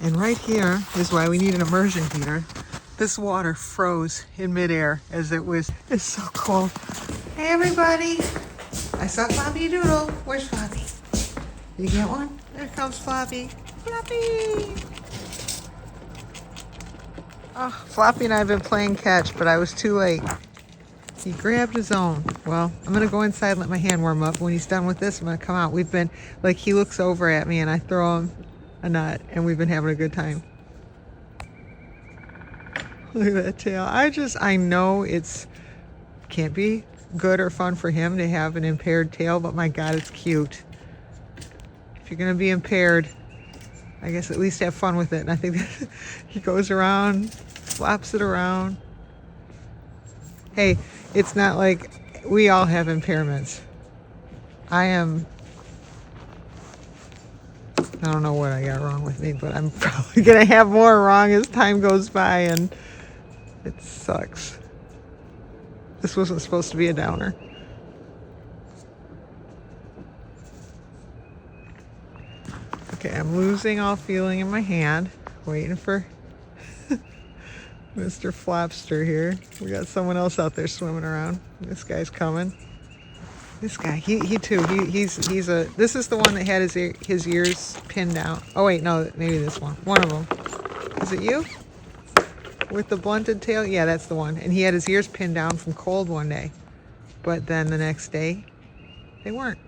And right here is why we need an immersion heater. This water froze in midair as it's so cold. Hey everybody, I saw Floppy Doodle. Where's Floppy? You get one? There comes Floppy. Floppy! Oh, Floppy and I have been playing catch, but I was too late. He grabbed his own. Well, I'm gonna go inside and let my hand warm up. When he's done with this, I'm gonna come out. We've been, like, he looks over at me and I throw him a nut and we've been having a good time. Look at that tail. I know it's can't be good or fun for him to have an impaired tail, but my God, it's cute. If you're gonna be impaired, I guess at least have fun with it. And I think that he goes around, flaps it around. Hey, it's not like we all have impairments. I don't know what I got wrong with me, but I'm probably gonna have more wrong as time goes by, and it sucks. This wasn't supposed to be a downer. Okay, I'm losing all feeling in my hand. Waiting for Mr. Flopster here. We got someone else out there swimming around. This guy's coming. This guy, he too. He's this is the one that had his ears pinned down. Oh wait, no, maybe this one. One of them. Is it you? With the blunted tail? Yeah, that's the one. And he had his ears pinned down from cold one day. But then the next day, they weren't.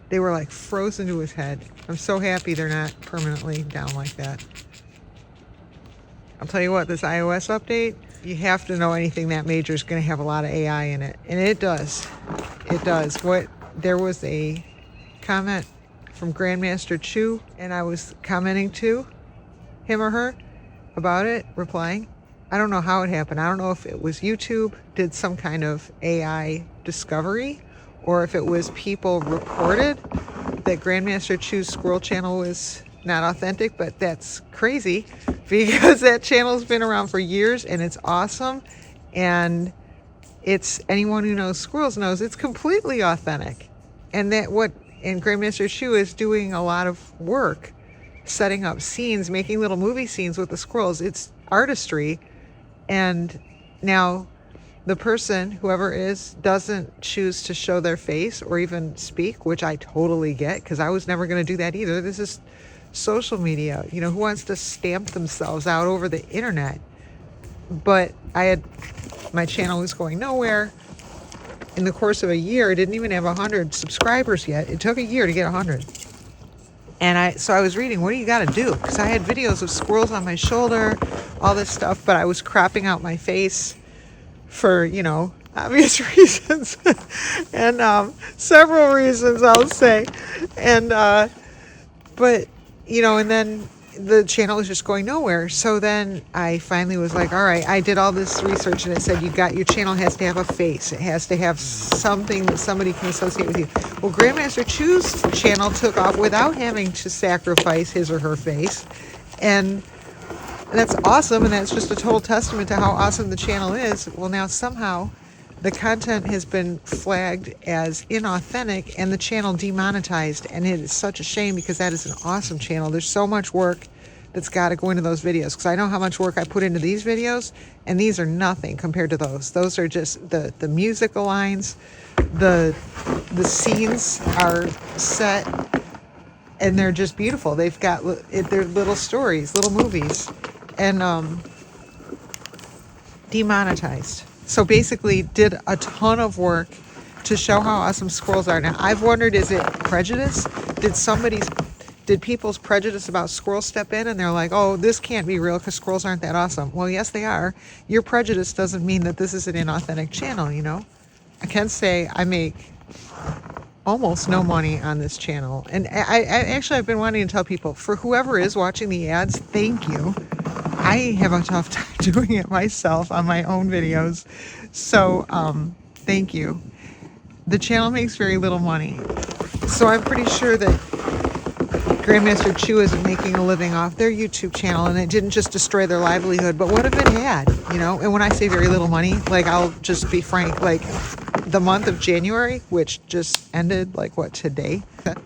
They were like frozen to his head. I'm so happy they're not permanently down like that. I'll tell you what, this iOS update, you have to know anything that major is going to have a lot of AI in it. And it does. It does. There was a comment from YoungMasterChu, and I was commenting to him or her about it, replying. I don't know how it happened. I don't know if it was YouTube did some kind of AI discovery, or if it was people reported that YoungMasterChu's Squirrel channel was not authentic, but that's crazy because that channel's been around for years and it's awesome. And it's, anyone who knows squirrels knows it's completely authentic. And YoungMasterChu is doing a lot of work setting up scenes, making little movie scenes with the squirrels. It's artistry. And now the person, whoever is, doesn't choose to show their face or even speak, which I totally get, because I was never going to do that either. This is social media. You know, who wants to stamp themselves out over the internet? But my channel was going nowhere. In the course of a year, I didn't even have 100 subscribers yet. It took a year to get 100. And so I was reading, what do you got to do? Because I had videos of squirrels on my shoulder, all this stuff, but I was cropping out my face for, obvious reasons. And several reasons, I'll say. And, but, and then the channel was just going nowhere. So then I finally was like, all right, I did all this research and it said your channel has to have a face. It has to have something that somebody can associate with you. Well, YoungMasterChu's channel took off without having to sacrifice his or her face. And that's awesome. And that's just a total testament to how awesome the channel is. Well, now somehow the content has been flagged as inauthentic and the channel demonetized, and it is such a shame because that is an awesome channel. There's so much work that's got to go into those videos, because I know how much work I put into these videos, and these are nothing compared to those. Those are just the musical lines, the scenes are set, and they're just beautiful. They've got they're little stories, little movies, and demonetized. So basically did a ton of work to show how awesome squirrels are. Now, I've wondered, is it prejudice? Did people's prejudice about squirrels step in and they're like, oh, this can't be real because squirrels aren't that awesome? Well, yes, they are. Your prejudice doesn't mean that this is an inauthentic channel, I can say I make almost no money on this channel. And I've been wanting to tell people, for whoever is watching the ads, thank you. I have a tough time doing it myself on my own videos. So, thank you. The channel makes very little money. So I'm pretty sure that YoungMasterChu isn't making a living off their YouTube channel, and it didn't just destroy their livelihood, but what if it had, And when I say very little money, I'll just be frank, the month of January, which just ended, today?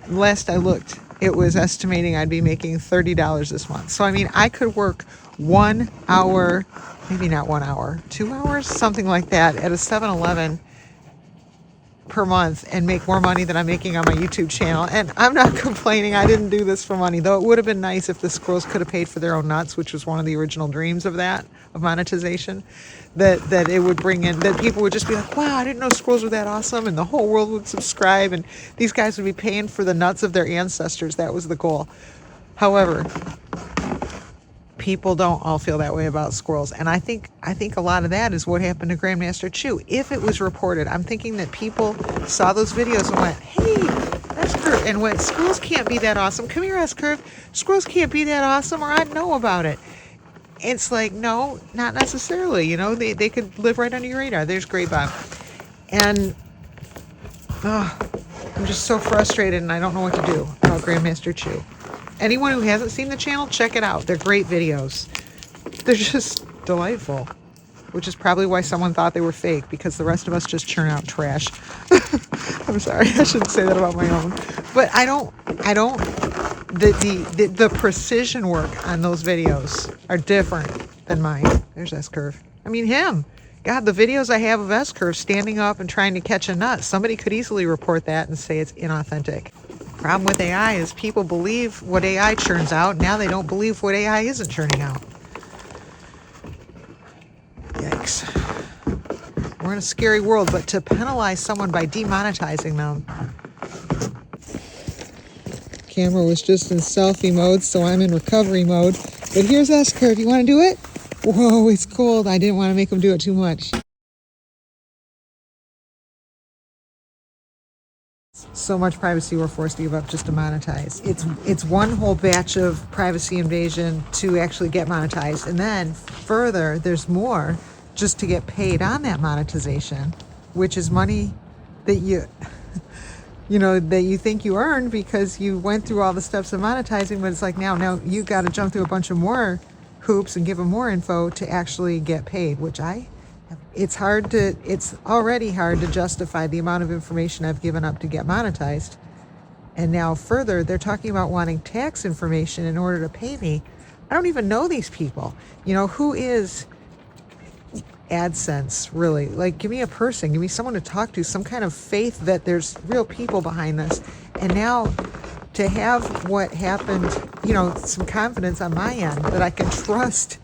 Last I looked, it was estimating I'd be making $30 this month. So I mean, I could work 1 hour, maybe not 1 hour, 2 hours, something like that, at a 7-Eleven per month and make more money than I'm making on my YouTube channel. And I'm not complaining. I didn't do this for money, though it would have been nice if the squirrels could have paid for their own nuts, which was one of the original dreams of monetization, that it would bring in, that people would just be like, wow, I didn't know squirrels were that awesome, and the whole world would subscribe, and these guys would be paying for the nuts of their ancestors. That was the goal. However, people don't all feel that way about squirrels, and I think a lot of that is what happened to YoungMasterChu. If it was reported, I'm thinking that people saw those videos and went, hey, that's Curve, and went, squirrels can't be that awesome. Come here, S-Curve. Squirrels can't be that awesome, or I'd know about it. It's like, no, not necessarily. You know, they could live right under your radar. There's Grapevine. And I'm just so frustrated, and I don't know what to do about YoungMasterChu. Anyone who hasn't seen the channel, check it out. They're great videos. They're just delightful, which is probably why someone thought they were fake, because the rest of us just churn out trash. I'm sorry, I shouldn't say that about my own. But the precision work on those videos are different than mine. There's S-Curve. I mean, him. God, the videos I have of S-Curve standing up and trying to catch a nut, somebody could easily report that and say it's inauthentic. Problem with AI is people believe what AI churns out. Now they don't believe what AI isn't churning out. Yikes. We're in a scary world, but to penalize someone by demonetizing them. Camera was just in selfie mode, so I'm in recovery mode. But here's S-Curve. You want to do it? Whoa, it's cold. I didn't want to make him do it too much. So much privacy we're forced to give up just to monetize. It's one whole batch of privacy invasion to actually get monetized, and then further there's more just to get paid on that monetization, which is money that you that you think you earned because you went through all the steps of monetizing, but it's like now you got to jump through a bunch of more hoops and give them more info to actually get paid, which it's already hard to justify the amount of information I've given up to get monetized. And now further, they're talking about wanting tax information in order to pay me. I don't even know these people. Who is AdSense, really? Like, give me a person, give me someone to talk to, some kind of faith that there's real people behind this. And now to have what happened, some confidence on my end that I can trust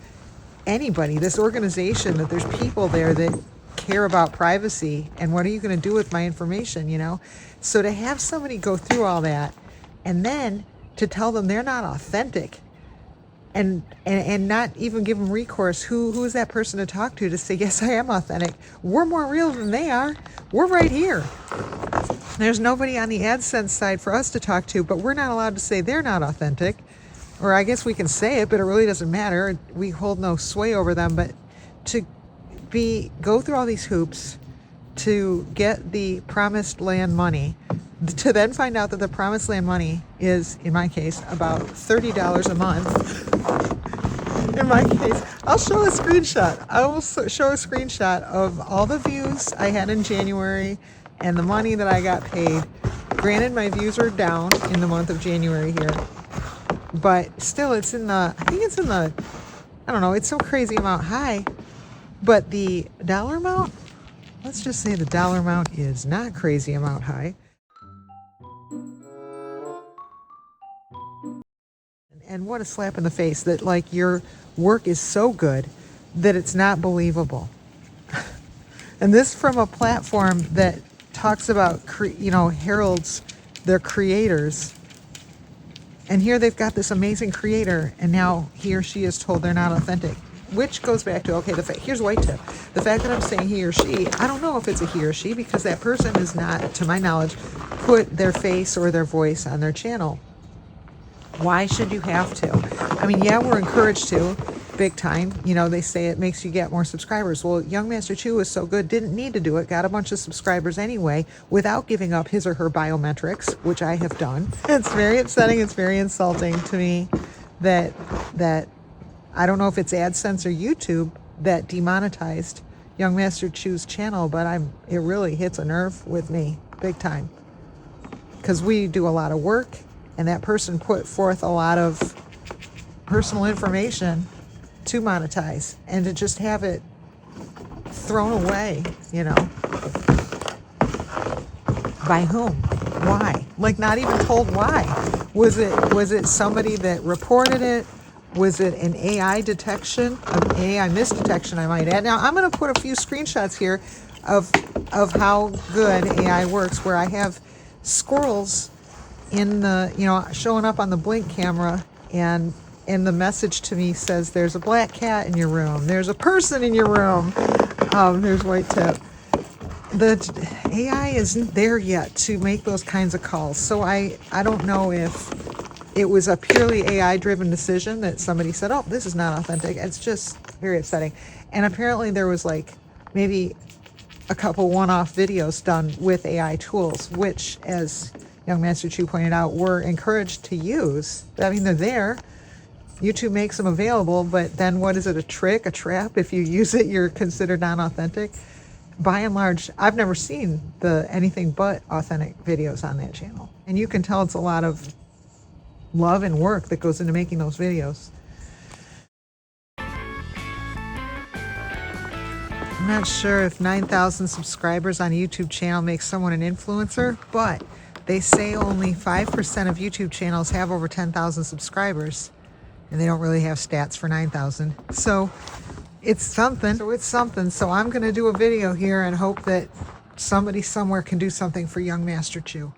anybody, this organization, that there's people there that care about privacy, and what are you going to do with my information, So to have somebody go through all that and then to tell them they're not authentic and not even give them recourse, who is that person to talk to say, yes, I am authentic. We're more real than they are. We're right here. There's nobody on the AdSense side for us to talk to, but we're not allowed to say they're not authentic. Or I guess we can say it, but it really doesn't matter. We hold no sway over them. But to go through all these hoops to get the promised land money, to then find out that the promised land money is, in my case, about $30 a month. In my case, I'll show a screenshot. I will show a screenshot of all the views I had in January and the money that I got paid. Granted, my views are down in the month of January here. But still, I think it's in the, I don't know, it's so crazy amount high. But the dollar amount, let's just say the dollar amount is not crazy amount high. And what a slap in the face that, like, your work is so good that it's not believable. And this from a platform that talks about, heralds their creators. And here they've got this amazing creator, and now he or she is told they're not authentic, which goes back to, okay, here's a white tip. The fact that I'm saying he or she, I don't know if it's a he or she, because that person has not, to my knowledge, put their face or their voice on their channel. Why should you have to? I mean, yeah, we're encouraged to, big time. They say it makes you get more subscribers. Well, YoungMasterChu was so good, didn't need to do it, got a bunch of subscribers anyway, without giving up his or her biometrics, which I have done. It's very upsetting, it's very insulting to me that I don't know if it's AdSense or YouTube that demonetized YoungMasterChu's channel, but it really hits a nerve with me, big time. Because we do a lot of work, and that person put forth a lot of personal information to monetize, and to just have it thrown away, you know, by whom? Why? Like, not even told why. Was it somebody that reported it? Was it an AI detection, an AI misdetection, I might add? Now, I'm going to put a few screenshots here of how good AI works, where I have squirrels in the, you know, showing up on the Blink camera, and the message to me says, there's a black cat in your room, there's a person in your room, there's white tip. The AI isn't there yet to make those kinds of calls, so I don't know if it was a purely AI driven decision that somebody said, oh, this is not authentic. It's just very upsetting. And apparently there was like maybe a couple one-off videos done with AI tools, which, as YoungMasterChu pointed out, we're encouraged to use. I mean, they're there. YouTube makes them available, but then what is it, a trick, a trap? If you use it, you're considered non-authentic. By and large, I've never seen anything but authentic videos on that channel. And you can tell it's a lot of love and work that goes into making those videos. I'm not sure if 9,000 subscribers on a YouTube channel makes someone an influencer, but they say only 5% of YouTube channels have over 10,000 subscribers, and they don't really have stats for 9,000. So it's something. So I'm going to do a video here and hope that somebody somewhere can do something for YoungMasterChu.